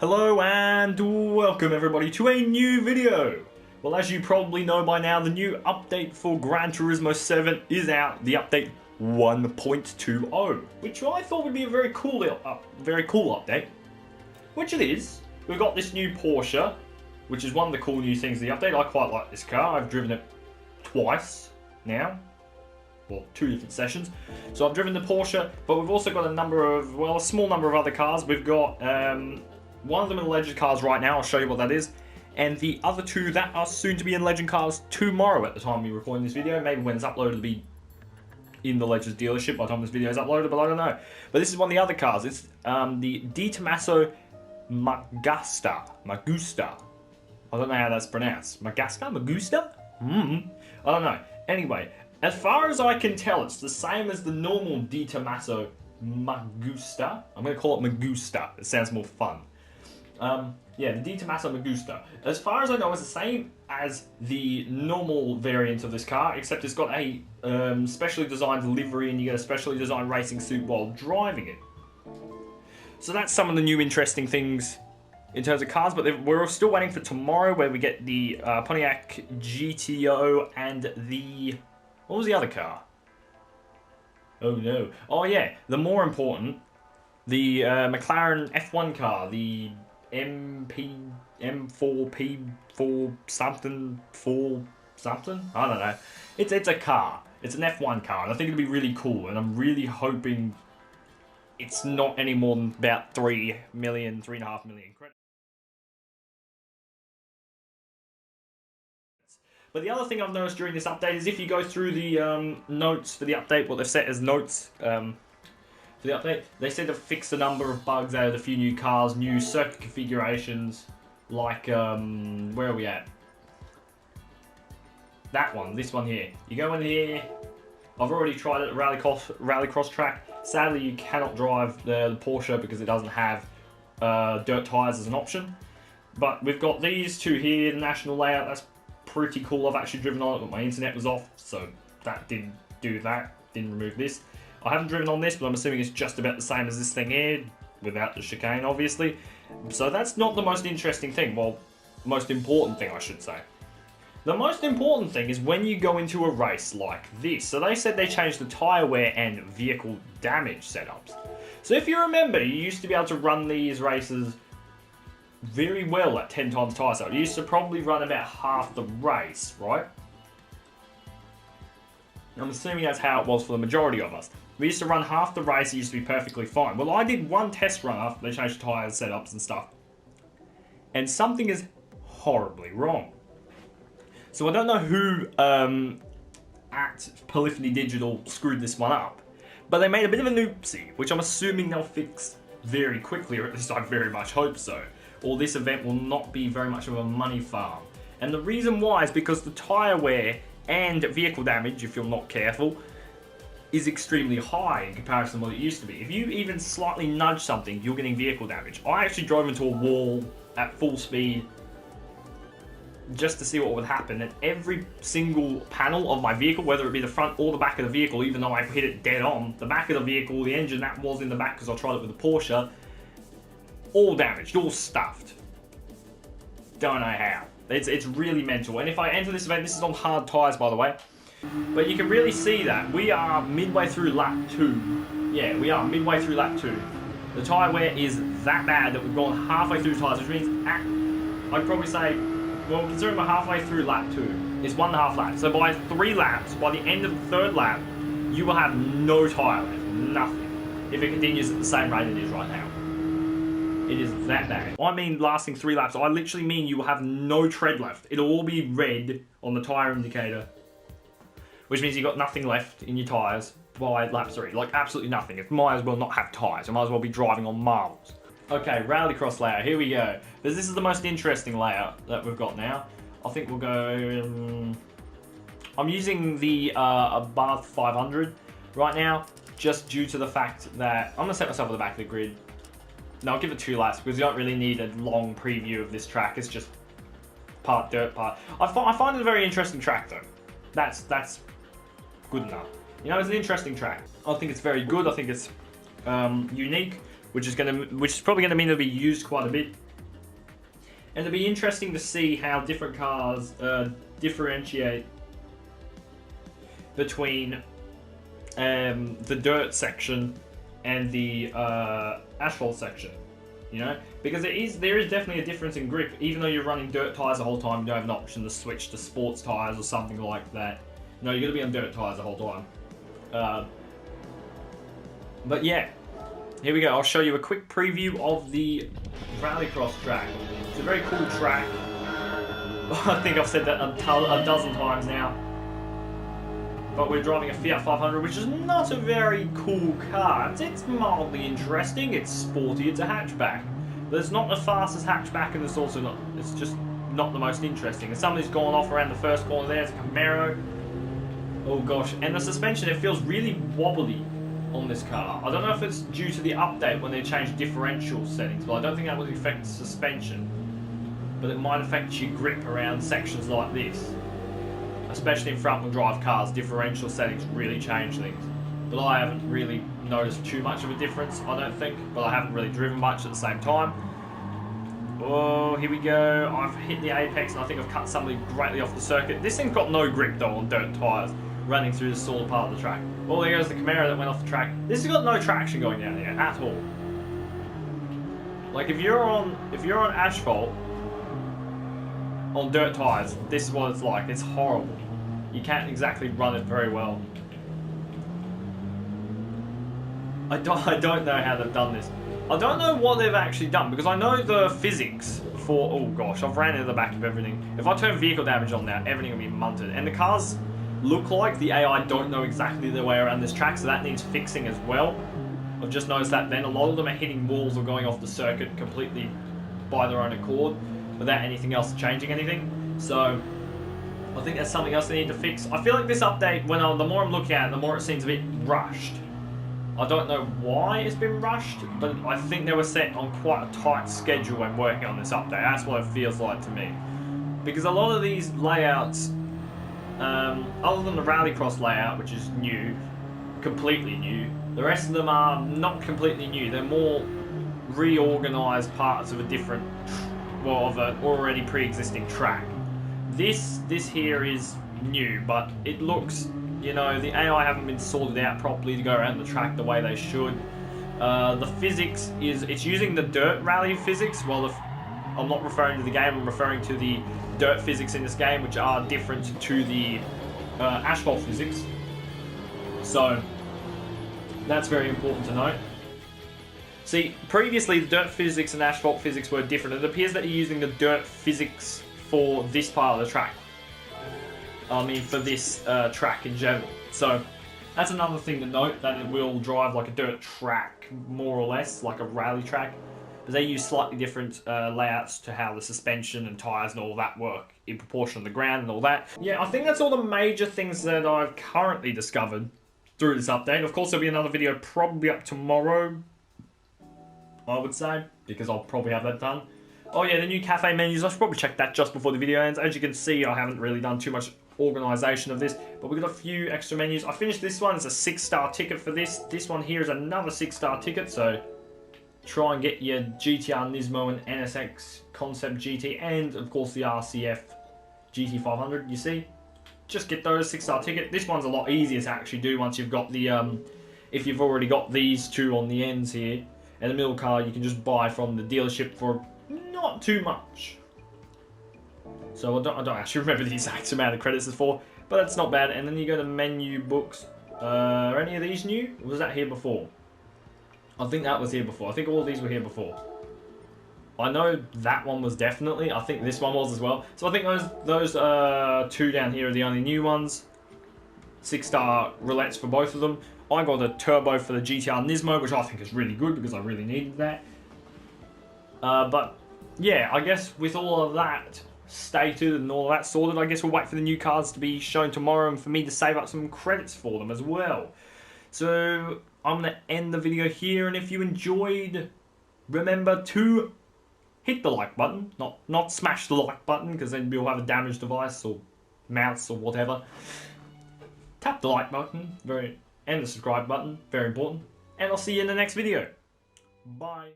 Hello and welcome everybody to a new video. Well, as you probably know by now, the new update for Gran Turismo 7 is out, the update 1.20, which I thought would be a very cool update, which it is. We've got this new Porsche, which is one of the cool new things in the update. I quite like this car. I've driven it twice now. Well, 2 different sessions. So I've driven the Porsche, but we've also got a small number of other cars. We've got one of them in Legend Cars right now. I'll show you what that is. And the other 2 that are soon to be in Legend Cars tomorrow at the time we're recording this video. Maybe when it's uploaded it'll be in the Legends dealership by the time this video is uploaded, but I don't know. But this is one of the other cars. It's the Di Tommaso Magusta. I don't know how that's pronounced. Magusta? I don't know. Anyway, as far as I can tell, it's the same as the normal Di Tommaso Magusta. I'm going to call it Magusta. It sounds more fun. Yeah, the Di Tommaso Magusta. As far as I know, it's the same as the normal variant of this car, except it's got a specially designed livery and you get a specially designed racing suit while driving it. So that's some of the new interesting things in terms of cars, but we're still waiting for tomorrow where we get the Pontiac GTO and the... What was the other car? Oh no. Oh yeah, the more important, the McLaren F1 car, the M4P4 something, I don't know. It's a car. It's an F1 car, and I think it'll be really cool, and I'm really hoping it's not any more than about 3.5 million credits. But the other thing I've noticed during this update is if you go through the notes for the update, what they've set as notes for the update, they said to fix a number of bugs, added a few new cars, new circuit configurations, like, where are we at? That one, this one here. You go in here, I've already tried it at Rallycross track. Sadly, you cannot drive the Porsche because it doesn't have dirt tyres as an option. But we've got these 2 here, the national layout, that's pretty cool. I've actually driven on it, but my internet was off, so that didn't do that, didn't remove this. I haven't driven on this, but I'm assuming it's just about the same as this thing here, without the chicane, obviously. So that's not the most interesting thing, well, most important thing, I should say. The most important thing is when you go into a race like this. So they said they changed the tyre wear and vehicle damage setups. So if you remember, you used to be able to run these races very well at 10 times tyre sale. You used to probably run about half the race, right? I'm assuming that's how it was for the majority of us. We used to run half the race, it used to be perfectly fine. Well, I did one test run after they changed tyre setups and stuff. And something is horribly wrong. So I don't know who at Polyphony Digital screwed this one up. But they made a bit of an oopsie, which I'm assuming they'll fix very quickly, or at least I very much hope so. Or this event will not be very much of a money farm. And the reason why is because the tyre wear and vehicle damage, if you're not careful, is extremely high in comparison to what it used to be. If you even slightly nudge something, you're getting vehicle damage. I actually drove into a wall at full speed just to see what would happen, and every single panel of my vehicle, whether it be the front or the back of the vehicle, even though I hit it dead on, the back of the vehicle, the engine that was in the back because I tried it with the Porsche, all damaged, all stuffed. Don't know how. It's really mental. And if I enter this event, this is on hard tyres, by the way, but you can really see that we are midway through lap 2. Yeah, we are midway through lap 2. The tyre wear is that bad that we've gone halfway through tyres, which means I'd probably say, well, considering we're halfway through lap 2, it's 1.5 laps. So by 3 laps, by the end of the 3rd lap, you will have no tyre left, nothing, if it continues at the same rate it is right now. It is that bad. I mean lasting 3 laps. I literally mean you will have no tread left. It'll all be red on the tyre indicator, which means you've got nothing left in your tyres by lap 3. Like, absolutely nothing. It might as well not have tyres. You might as well be driving on marbles. Okay, Rallycross layout. Here we go. This is the most interesting layout that we've got now. I think we'll go... I'm using the Bath 500 right now, just due to the fact that... I'm going to set myself at the back of the grid. No, I'll give it 2 laps because you don't really need a long preview of this track. It's just part dirt, part... I find it a very interesting track, though. That's good enough. You know, it's an interesting track. I think it's very good. I think it's unique, which is probably going to mean it'll be used quite a bit And it'll be interesting to see how different cars differentiate between the dirt section and the asphalt section. You know, because there is definitely a difference in grip. Even though you're running dirt tyres the whole time, you don't have an option to switch to sports tyres or something like that. No, you're going to be on dirt tyres the whole time. But yeah, here we go. I'll show you a quick preview of the Rallycross track. It's a very cool track. I think I've said that a dozen times now. But we're driving a Fiat 500, which is not a very cool car. It's mildly interesting, it's sporty, it's a hatchback. But it's not the fastest hatchback, and it's just not the most interesting. And somebody's gone off around the first corner there, it's a Camaro. Oh gosh, and the suspension, it feels really wobbly on this car. I don't know if it's due to the update when they changed differential settings, but I don't think that would affect the suspension. But it might affect your grip around sections like this. Especially in front-wheel drive cars, differential settings really change things. But I haven't really noticed too much of a difference, I don't think. But I haven't really driven much at the same time. Oh, here we go. I've hit the apex and I think I've cut somebody greatly off the circuit. This thing's got no grip though on dirt tyres running through the smaller part of the track. Oh, there goes the Camaro that went off the track. This has got no traction going down here at all. Like if you're on asphalt, on dirt tyres, this is what it's like. It's horrible. You can't exactly run it very well. I don't know how they've done this. I don't know what they've actually done, because I know the physics for... Oh gosh, I've ran into the back of everything. If I turn vehicle damage on now, everything will be munted. And the cars look like the AI don't know exactly their way around this track, so that needs fixing as well. I've just noticed that then. A lot of them are hitting walls or going off the circuit completely by their own accord, without anything else changing anything. So I think that's something else they need to fix. I feel like this update, the more I'm looking at it, the more it seems a bit rushed. I don't know why it's been rushed, but I think they were set on quite a tight schedule when working on this update. That's what it feels like to me. Because a lot of these layouts, other than the Rallycross layout, which is new, completely new, the rest of them are not completely new. They're more reorganised parts of a different, well, of an already pre-existing track. This here is new, but it looks, you know, the AI haven't been sorted out properly to go around the track the way they should. The physics it's using the dirt rally physics. Well, I'm not referring to the game, I'm referring to the dirt physics in this game, which are different to the asphalt physics. So that's very important to note. See, previously the dirt physics and asphalt physics were different. It appears that you're using the dirt physics for this part of the track. I mean, for this track in general. So that's another thing to note, that it will drive like a dirt track, more or less, like a rally track. But they use slightly different layouts to how the suspension and tyres and all that work in proportion to the ground and all that. Yeah, I think that's all the major things that I've currently discovered through this update. Of course, there'll be another video probably up tomorrow, I would say, because I'll probably have that done. Oh yeah, the new cafe menus, I should probably check that just before the video ends. As you can see, I haven't really done too much organisation of this, but we've got a few extra menus. I finished this one, it's a 6-star ticket for this. This one here is another 6-star ticket, so try and get your GTR Nismo and NSX Concept GT, and of course the RCF GT500, you see? Just get those 6-star ticket. This one's a lot easier to actually do once you've got the, if you've already got these two on the ends here. And the middle car you can just buy from the dealership for not too much. So I don't actually remember the exact amount of credits it's for, but that's not bad. And then you go to menu books. Are any of these new? Or was that here before? I think that was here before. I think all of these were here before. I know that one was definitely. I think this one was as well. So I think those two down here are the only new ones. 6-star roulettes for both of them. I got a turbo for the GTR Nismo, which I think is really good because I really needed that. But yeah, I guess with all of that stated and all of that sorted, I guess we'll wait for the new cars to be shown tomorrow and for me to save up some credits for them as well. So I'm going to end the video here, and if you enjoyed, remember to hit the like button, not smash the like button, because then you'll have a damaged device or mouse or whatever. Tap the like button, and the subscribe button, very important. And I'll see you in the next video. Bye.